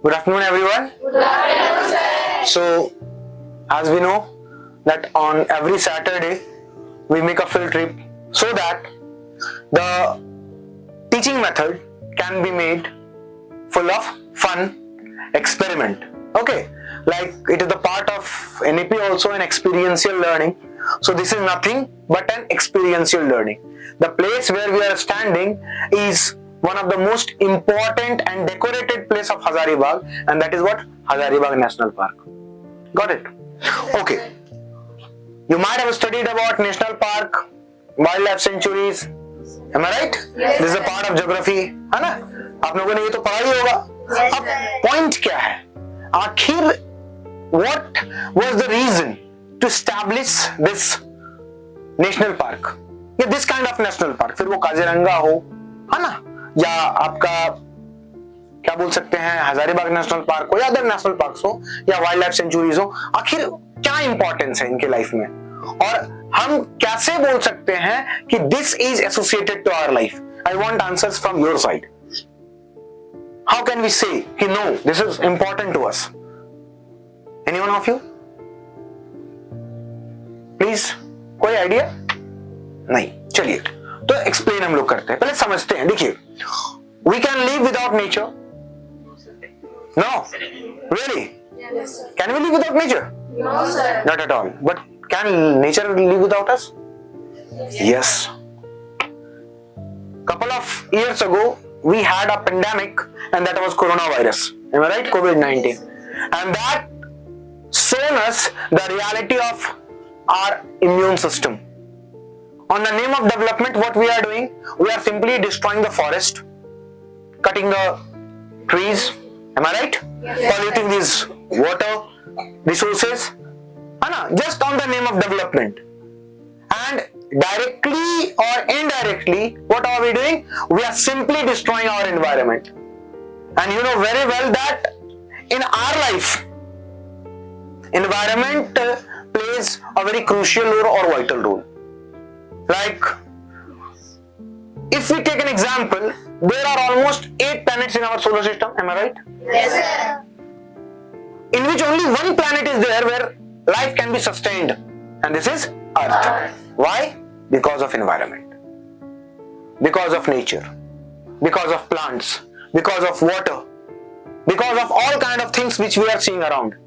Good afternoon, everyone. Good afternoon, sir. So, as we know that on every Saturday we make a field trip so that the teaching method can be made full of fun experiment. Okay, like it is the part of NEP also an experiential learning. So this is nothing but an experiential learning. The place where we are standing is one of the most important and decorated place of Hazaribagh, and that is what? Hazaribagh National Park. Got it? Okay. You might have studied about national park, wildlife sanctuaries. Am I right? Yes. This is a part of geography, है ना? आप लोगों ने ये तो पढ़ा ही होगा. Yes, अब sir. point क्या है? आखिर what was the reason to establish this national park? या this kind of national park? फिर वो काजीरंगा हो, है ना? या आपका क्या बोल सकते हैं हजारीबाग नेशनल पार्क हो या अदर नेशनल पार्क्स हो या वाइल्ड लाइफ सेंचुरीज हो, आखिर क्या इंपॉर्टेंस है इनके लाइफ में और हम कैसे बोल सकते हैं कि this is associated to our life? I want answers from your side. How can we say कि no this is important to us? Anyone of you? Please, कोई आइडिया? नहीं. चलिए तो एक्सप्लेन हम लोग करते हैं, पहले समझते हैं. देखिए, we can live without nature? No, really? Yes, sir. Can we live without nature? No, sir. Not at all. But can nature live without us? Yes. Couple of years ago, we had a pandemic, and that was coronavirus. Am I right? COVID-19, and that shown us the reality of our immune system. On the name of development, what we are doing? We are simply destroying the forest, cutting the trees. Am I right? Yes. Polluting these water resources. Just on the name of development. And directly or indirectly, what are we doing? We are simply destroying our environment. And you know very well that in our life, environment plays a very crucial or vital role. Like, if we take an example, there are almost 8 planets in our solar system. Am I right? Yes, sir. In which only one planet is there where life can be sustained, and this is Earth. Why? Because of environment, because of nature, because of plants, because of water, because of all kind of things which we are seeing around.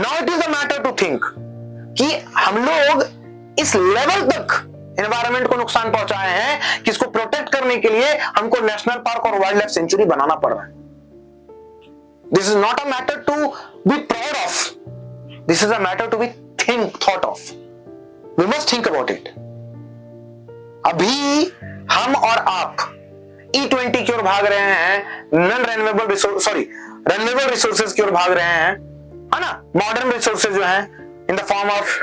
Now it is a matter to think कि हम लोग इस level तक environment को नुकसान पहुंचाए हैं कि इसको प्रोटेक्ट करने के लिए हमको नेशनल पार्क और वाइल्ड लाइफ सेंचुरी बनाना पड़ रहा है. This is not a matter to be proud of. This is a matter to be thought of. We must think about it. अभी हम और आप E20 की ओर भाग रहे हैं, रेन्यूएबल रिसोर्सेज की ओर भाग रहे हैं, है ना? मॉडर्न रिसोर्सेज जो हैं इन द फॉर्म ऑफ,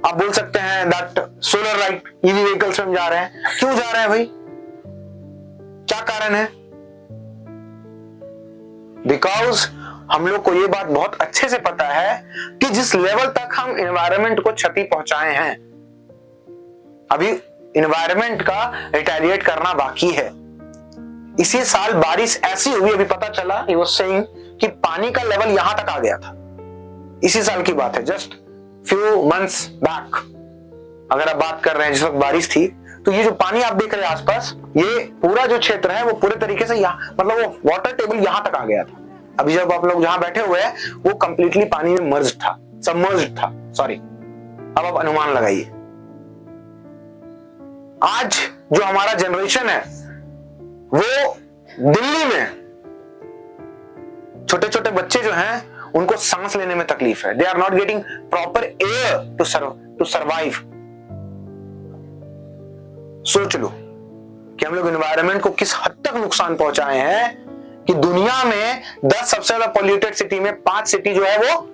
आप बोल सकते हैं that solar light, EV vehicles में जा रहे हैं. क्यों जा रहे हैं भाई? क्या कारण है? बिकॉज हम लोग को ये बात बहुत अच्छे से पता है कि जिस लेवल तक हम एनवायरनमेंट को क्षति पहुंचाए हैं, अभी एनवायरनमेंट का रिटेलिएट करना बाकी है. इसी साल बारिश ऐसी हुई, अभी पता चला, ही वाज सेइंग कि पानी का लेवल यहां तक आ गया था. इसी साल की बात है, जस्ट फ्यू मंथ्स बैक. अगर आप बात कर रहे हैं जिस वक्त बारिश थी, तो ये जो पानी आप देख रहे हैं आसपास, ये पूरा जो क्षेत्र है वो पूरे तरीके से यहाँ, मतलब वो वाटर टेबल यहां तक आ गया था. अभी जब आप लोग जहां बैठे हुए हैं वो कंप्लीटली पानी में मर्ज था, सबमर्ज्ड था, सॉरी. अब आप अनुमान लगाइए. आज जो हमारा जनरेशन है वो दिल्ली में छोटे छोटे बच्चे जो हैं उनको सांस लेने में तकलीफ है. They are not getting proper air to survive. सोच लो कि हम लोग एनवायरनमेंट को किस हद तक नुकसान पहुंचाए हैं कि दुनिया में 10 सबसे ज्यादा पॉल्यूटेड सिटी में 5 सिटी जो है वो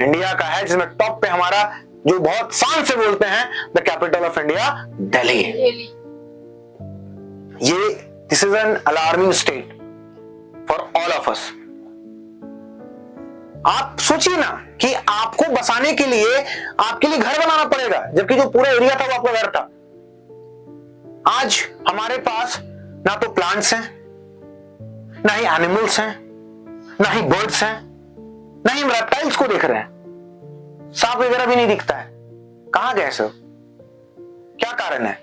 इंडिया का है, जिसमें टॉप पे हमारा जो बहुत शान से बोलते हैं the capital of India Delhi. ये this is an alarming state for all of us. आप सोचिए ना कि आपको बसाने के लिए आपके लिए घर बनाना पड़ेगा, जबकि जो पूरा एरिया था वो आपका घर था. आज हमारे पास ना तो प्लांट्स हैं, ना ही एनिमल्स हैं, ना ही बर्ड्स हैं, ना ही हम रेप्टाइल्स को देख रहे हैं, सांप वगैरह भी नहीं दिखता है। कहां गए सब? क्या कारण है?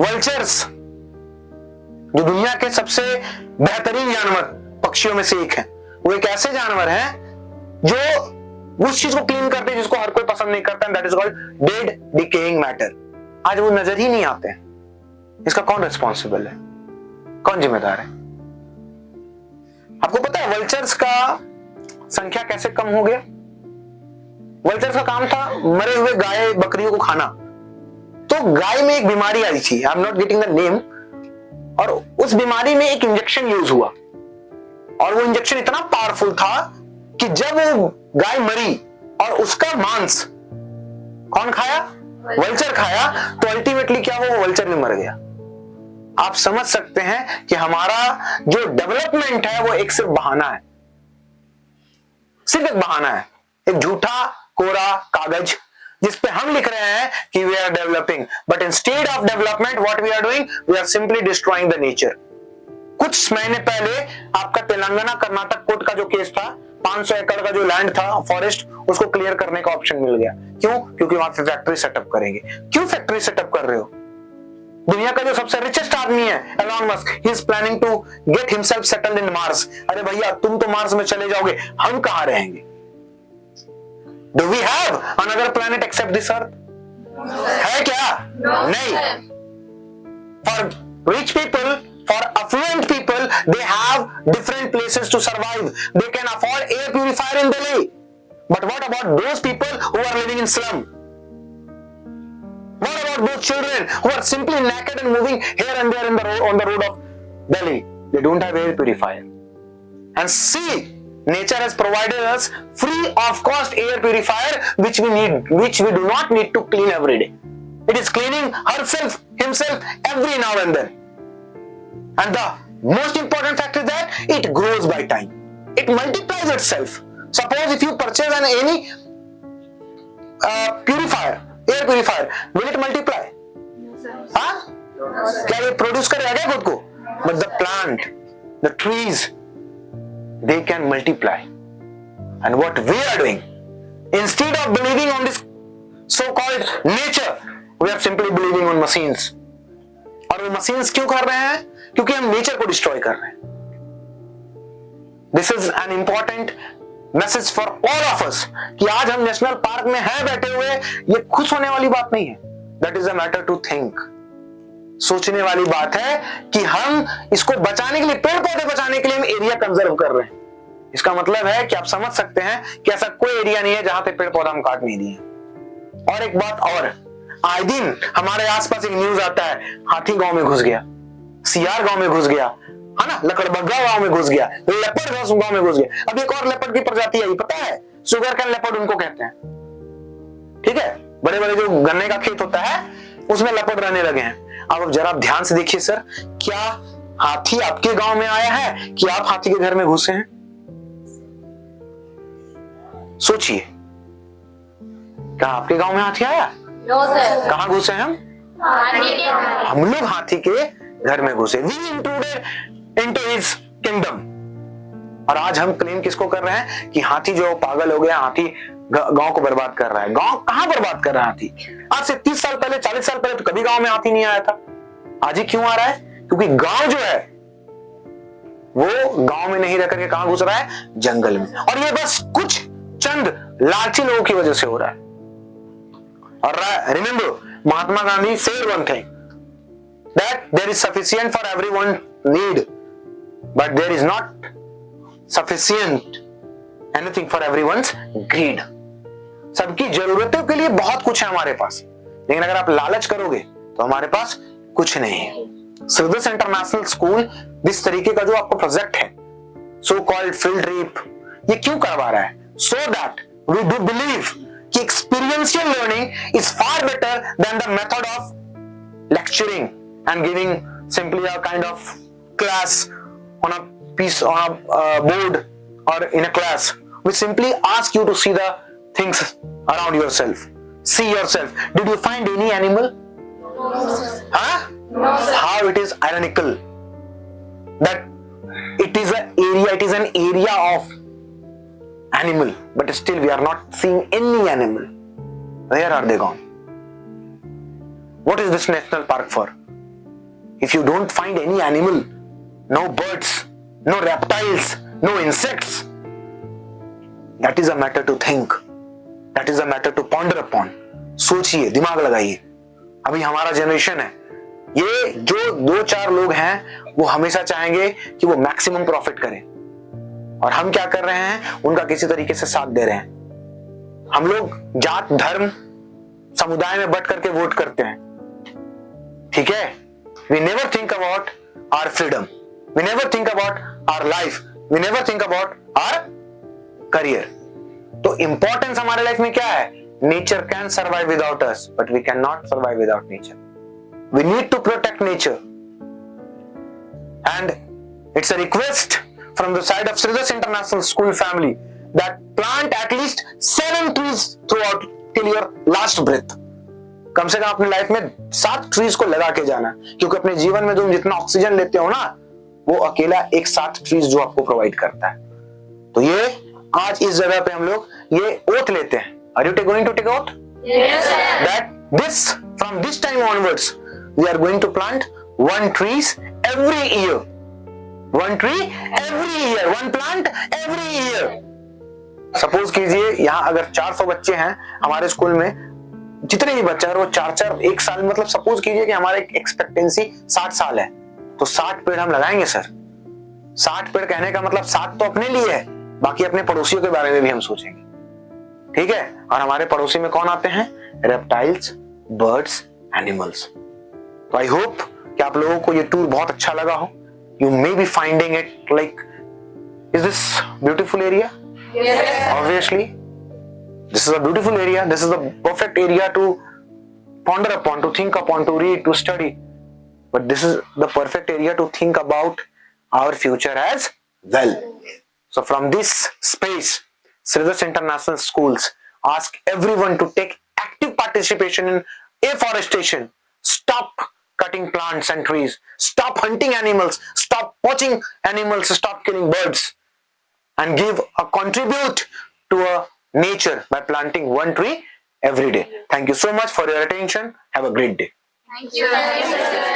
वल्चर्स, जो दुनिया के सबसे बेहतरीन जानवर पक्षियों में से एक है, वो एक ऐसे जानवर हैं जो उस चीज को क्लीन करते हैं जिसको हर कोई पसंद नहीं करता, that is called dead decaying matter. आज वो नजर ही नहीं आते हैं। इसका कौन रिस्पॉन्सिबल है? कौन जिम्मेदार है? आपको पता है वल्चर्स का संख्या कैसे कम हो गया? वल्चर्स का काम था मरे हुए गाय बकरियों को खाना। तो गाय में एक बीमारी आई थी, I am not getting the name, और उस बीमारी में एक इंजेक्शन यूज हुआ, और वो इंजेक्शन इतना पावरफुल था कि जब वो गाय मरी और उसका मांस कौन खाया? वल्चर खाया, तो अल्टीमेटली क्या हुआ? वो वल्चर भी मर गया। आप समझ सकते हैं कि हमारा जो डेवलपमेंट है वो एक सिर्फ बहाना है, सिर्फ एक बहाना है, एक झूठा कोरा कागज जिस पे हम लिख रहे हैं कि we are developing, but instead of development what we are doing, we are simply destroying the nature. कुछ महीने पहले आपका तेलंगाना कर्नाटक कोर्ट का जो केस था, 500 एकड़ का जो लैंड था फॉरेस्ट, उसको क्लियर करने का ऑप्शन मिल गया। क्यों? क्योंकि वहां पे फैक्ट्री सेटअप करेंगे। क्यों फैक्ट्री सेटअप कर रहे हो? दुनिया का जो सबसे रिचेस्ट आदमी है Elon Musk, he is planning to get himself settled in Mars. अरे भैया, तुम तो मार्स में चले जाओगे, हम कहां रहेंगे? Do we have another planet except this earth? है क्या? नहीं। For rich people, for affluent people, they have different places to survive. They can afford air purifier in Delhi. But what about those people who are living in slum? What about those children who are simply naked and moving here and there in the road, on the road of Delhi? They don't have air purifier. And see, nature has provided us free of cost air purifier, which we do not need to clean every day. It is cleaning himself every now and then. And the most important fact is that it grows by time. It multiplies itself. Suppose if you purchase any purifier, air purifier, will it multiply? हाँ? क्या ये produce करेगा क्या खुद को? But the plant, the trees, they can multiply. And what we are doing, instead of believing on this so-called nature, we are simply believing on machines. और वो machines क्यों कर रहे हैं? क्योंकि हम नेचर को डिस्ट्रॉय कर रहे हैं। This is an important message for all of अस कि आज हम नेशनल पार्क में हैं बैठे हुए, ये खुश होने वाली बात नहीं है। That is a matter to think. सोचने वाली बात है कि हम इसको बचाने के लिए, पेड़ पौधे बचाने के लिए हम एरिया कंजर्व कर रहे हैं। इसका मतलब है कि आप समझ सकते हैं कि ऐसा कोई एरिया नहीं है जहां पे पेड़ पौधा हम काट नहीं दिए। और एक बात और, आए दिन हमारे आसपास एक न्यूज आता है, हाथी गांव में घुस गया, सियार गांव में घुस गया, है ना, लकड़बग्गा गांव में घुस गया, लेपर्ड गांव में घुस गया। अब एक और लेपर्ड की प्रजाति आई, पता है? शुगर कैन लेपर्ड उनको कहते हैं। ठीक है, बड़े बड़े जो गन्ने का खेत होता है उसमें लेपर्ड रहने लगे हैं। अब जरा ध्यान से देखिए सर, क्या हाथी आपके गांव में आया है कि आप हाथी के घर में घुसे हैं? सोचिए, क्या आपके गांव में हाथी आया? कहां घुसे हम? हम लोग हाथी के घर में घुसे। We intruded into his kingdom। और आज हम क्लेम किसको कर रहे हैं कि हाथी जो पागल हो गया, हाथी गांव को बर्बाद कर रहा है। गांव कहां बर्बाद कर रहा है हाथी? आज से 30 साल पहले, 40 साल पहले तो कभी गांव में हाथी नहीं आया था। आज ही क्यों आ रहा है? क्योंकि गांव जो है वो गांव में नहीं रह करके कहां घुस रहा है? जंगल में। और ये बस कुछ चंद लालची लोगों की वजह से हो रहा है। और remember, Mahatma Gandhi said one thing, that there is sufficient for everyone's need, but there is not sufficient anything for everyone's greed। सबकी जरूरतों के लिए बहुत कुछ है हमारे पास, लेकिन अगर आप लालच करोगे तो हमारे पास कुछ नहीं है। सिलबस इंटरनेशनल स्कूल जिस तरीके का जो आपका प्रोजेक्ट है, सो कॉल्ड फील्ड ट्रिप, ये क्यों करवा रहा है? So that we do believe कि experiential learning is far better than the method of lecturing and giving simply a kind of class on a piece, on a board or in a class. We simply ask you to see the things around yourself. See yourself. Did you find any animal? No, sir. Huh? No, sir. How it is ironical that it is an area, it is an area of animal, but still we are not seeing any animal. Where are they gone? What is this national park for? If you don't find any animal, no birds, no reptiles, no insects, that is a matter to think. That is a matter to ponder upon. सोचिए, दिमाग लगाइए. अभी हमारा generation है, ये जो 2-4 लोग हैं वो हमेशा चाहेंगे कि वो मैक्सिमम प्रॉफिट करें, और हम क्या कर रहे हैं, उनका किसी तरीके से साथ दे रहे हैं. हम लोग जात धर्म समुदाय में बट करके वोट करते हैं. ठीक है, we never think about our freedom, we never think about our life, we never think about our career. तो इंपॉर्टेंस हमारे लाइफ में क्या है? Nature can survive without us, but we can not survive without nature. We need to protect nature, and it's a request from the side of Sridhar International School family that plant at least 7 trees throughout till your last breath. कम से कम अपनी life में 7 trees को लगा के जाना, क्योंकि अपने जीवन में तुम जितना ऑक्सीजन लेते हो ना, वो अकेला एक 7 ट्रीज जो आपको प्रोवाइड करता है. तो ये आज इस जगह पे हम लोग ये ओथ लेते हैं. Are you going to take oath? Yes, sir. That from this time onwards we are going to plant 1 trees every year. 1 tree every year, 1 plant every year. Suppose कीजिए यहाँ अगर 400 बच्चे हैं हमारे स्कूल में, जितने भी बच्चे हैं वो 4 एक साल, मतलब सपोज कीजिए कि हमारा एक्सपेक्टेंसी 60 साल है, तो 60 पेड़ हम लगाएंगे सर. 60 पेड़ कहने का मतलब 7 तो अपने लिए है, बाकी अपने पड़ोसियों के बारे में भी हम सोचेंगे. ठीक है, और हमारे पड़ोसी में कौन आते हैं? Reptiles, birds, animals. तो आई होप कि आप लोगों को ये टूर बहुत अच्छा लगा हो. You may be finding it like, is this beautiful area? Yes, sir. Obviously, this is a beautiful area. This is the perfect area to ponder upon, to think upon, to read, to study. But this is the perfect area to think about our future as well. So from this space, Sridhar International Schools ask everyone to take active participation in afforestation. Stop cutting plants and trees. Stop hunting animals. Stop poaching animals. Stop killing birds. And give a contribute to a nature by planting 1 tree every day. Thank you so much for your attention. Have a great day. Thank you, sir.